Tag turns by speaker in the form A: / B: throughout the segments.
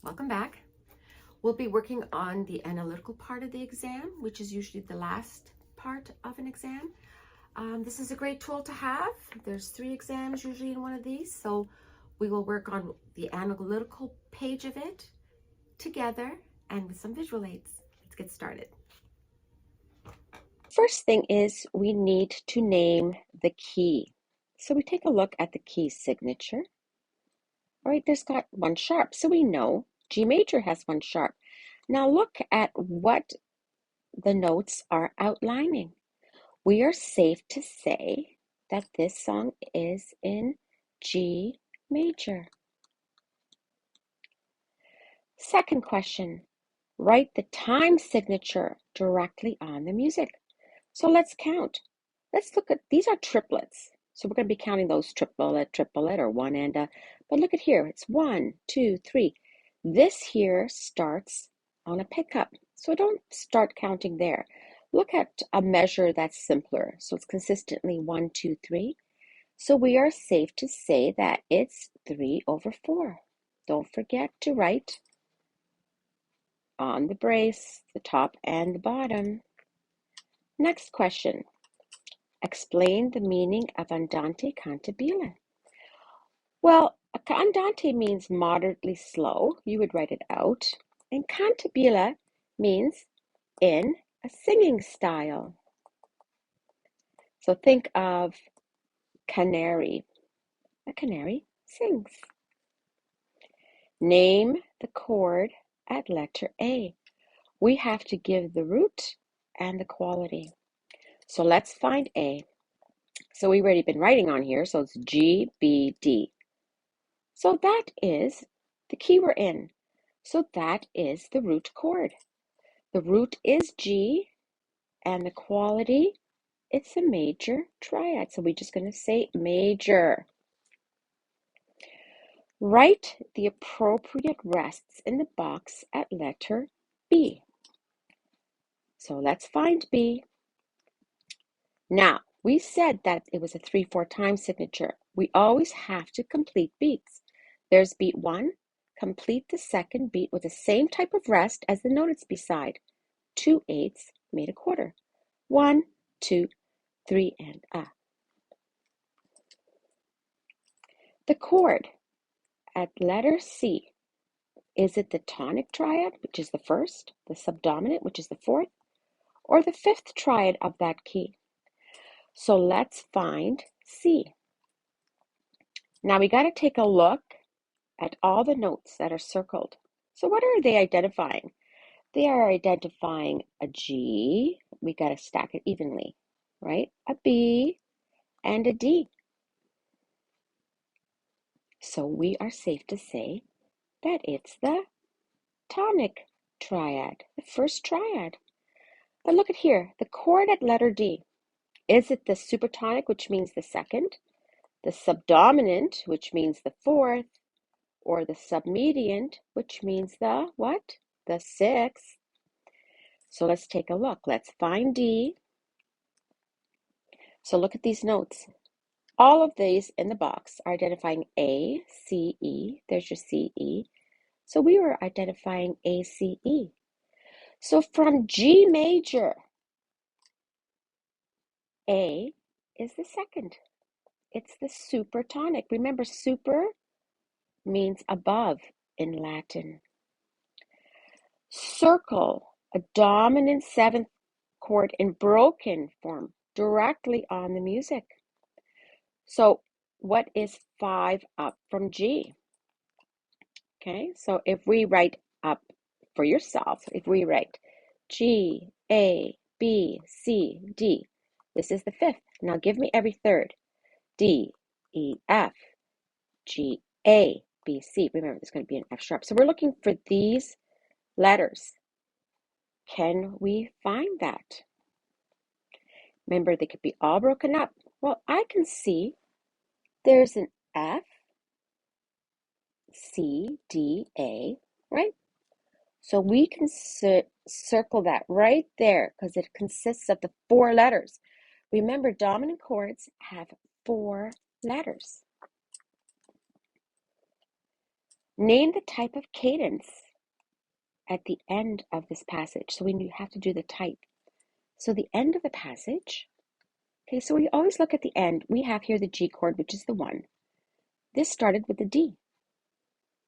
A: Welcome back. We'll be working on the analytical part of the exam, which is usually the last part of an exam. This is a great tool to have. There's 3 exams usually in one of these, so we will work on the analytical page of it together and with some visual aids. Let's get started.
B: First thing is we need to name the key. So we take a look at the key signature. All right, there's got 1 sharp, so we know G major has 1 sharp. Now look at what the notes are outlining. We are safe to say that this song is in G major. Second question, write the time signature directly on the music. So let's count. Let's look at, these are triplets. So we're going to be counting those triplet, or one and a, but look at here. It's 1, 2, 3. This here starts on a pickup. So don't start counting there. Look at a measure that's simpler. So it's consistently 1, 2, 3. So we are safe to say that it's 3/4. Don't forget to write on the brace, the top and the bottom. Next question. Explain the meaning of andante cantabile. Well, andante means moderately slow. You would write it out. And cantabile means in a singing style. So think of canary. A canary sings. Name the chord at letter A. We have to give the root and the quality. So let's find A. So we've already been writing on here, so it's G, B, D. So that is the key we're in. So that is the root chord. The root is G, and the quality, it's a major triad. So we're just going to say major. Write the appropriate rests in the box at letter B. So let's find B. Now, we said that it was a 3/4 time signature. We always have to complete beats. There's beat 1. Complete the second beat with the same type of rest as the note it's beside. 2/8 made a quarter. 1, 2, 3, and a. The chord at letter C, is it the tonic triad, which is the first, the subdominant, which is the fourth, or the 5th triad of that key? So let's find C. Now we got to take a look at all the notes that are circled. So what are they identifying? They are identifying a G. We got to stack it evenly, right? A B and a D. So we are safe to say that it's the tonic triad, the first triad. But look at here, the chord at letter D. Is it the supertonic, which means the second, the subdominant, which means the fourth, or the submediant, which means the what? The 6th. So let's take a look. Let's find D. So look at these notes. All of these in the box are identifying A, C, E. There's your C, E. So we were identifying A, C, E. So from G major, A is the second. It's the supertonic. Remember, super means above in Latin. Circle a dominant 7th chord in broken form directly on the music. So what is 5 up from G? Okay, so if we write up for yourself, if we write G, A, B, C, D, this is the 5th. Now give me every third. D, E, F, G, A, B, C. Remember, there's going to be an F sharp. So we're looking for these letters. Can we find that? Remember, they could be all broken up. Well, I can see there's an F, C, D, A, right? So we can circle that right there because it consists of the 4 letters. Remember, dominant chords have 4 letters. Name the type of cadence at the end of this passage. So we have to do the type. So the end of the passage, okay, so we always look at the end. We have here the G chord, which is the 1. This started with the D,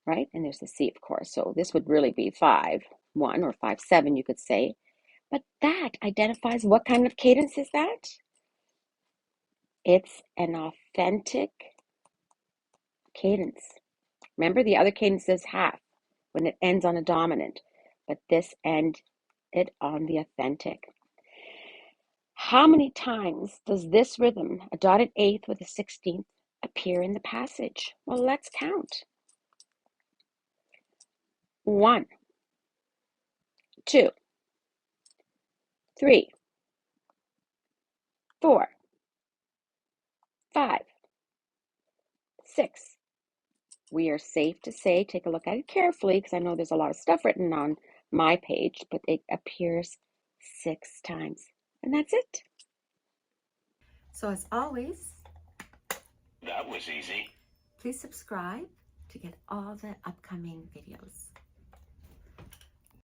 B: right? And there's the C, of course. So this would really be 5-1 or 5-7, you could say. But that identifies what kind of cadence is that? It's an authentic cadence. Remember, the other cadence is half when it ends on a dominant, but this ended on the authentic. How many times does this rhythm, a dotted eighth with a 16th, appear in the passage? Well, let's count. 1, 2, 3, 4, 5, 6. We are safe to say, take a look at it carefully, because I know there's a lot of stuff written on my page, but it appears 6 times. And that's it.
A: So as always,
C: That was easy.
A: please subscribe to get all the upcoming videos.